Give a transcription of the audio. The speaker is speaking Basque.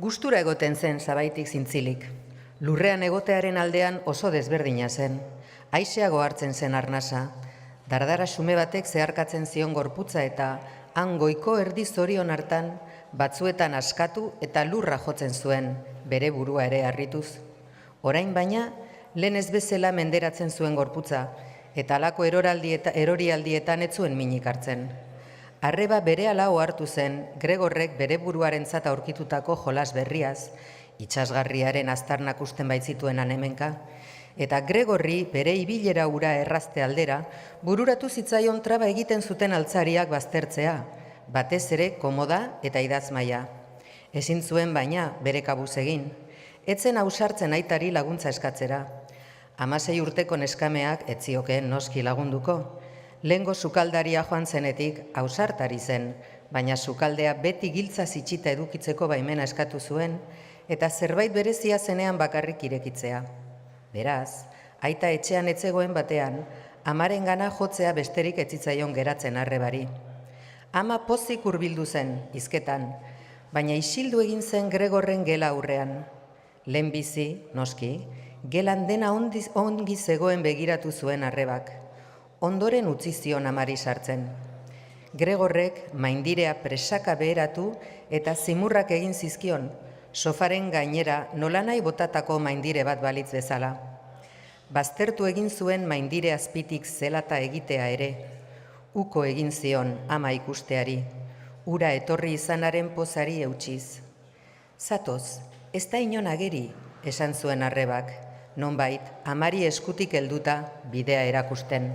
Gustura egoten zen zabaitik zintzilik. Lurrean egotearen aldean oso desberdina zen. Aiseago hartzen zen arnasa. Dardara xume batek zeharkatzen zion gorputza eta han goiko erdi zorion hartan batzuetan askatu eta lurra jotzen zuen, bere burua ere harrituz. Orain baina, lehen ez bezala menderatzen zuen gorputza, eta halako erorialdietan ez zuen minik hartzen. Arreba bere alao hartu zen, Gregorrek bere buruarentzat aurkitutako jolas berriaz, itsasgarriaren aztarnak usten baitzituen hemenka, eta Gregorri bere ibilera ura errazte aldera, bururatu zitzaion traba egiten zuten altzariak baztertzea, batez ere komoda eta idazmaia. Ezin zuen baina bere kabuz egin, etzen ausartzen aitari laguntza eskatzera. 16 urteko neskameak ez ziokeen noski lagunduko. Lehengo sukaldaria joan zenetik ausartari zen, baina sukaldea beti giltza zitsita edukitzeko baimena eskatu zuen, eta zerbait berezia zenean bakarrik irekitzea. Beraz, aita etxean etzegoen batean, amarengana jotzea besterik ez zitzaion geratzen arrebari. Ama pozik hurbildu zen, hizketan, baina isildu egin zen Gregorren gela aurrean. Lehenbizi, noski, gelan dena ongi zegoen begiratu zuen arrebak. Ondoren utzi zion amari sartzen. Gregorrek maindirea presaka beheratu eta zimurrak egin zizkion, sofaren gainera nolanai botatako maindire bat balitz bezala. Baztertu egin zuen maindire azpitik zelata egitea ere. Uko egin zion ama ikusteari, ura etorri izanaren pozari eutsiz. Zatoz, ez da inon ageri, esan zuen arrebak, nonbait amari eskutik helduta bidea erakusten.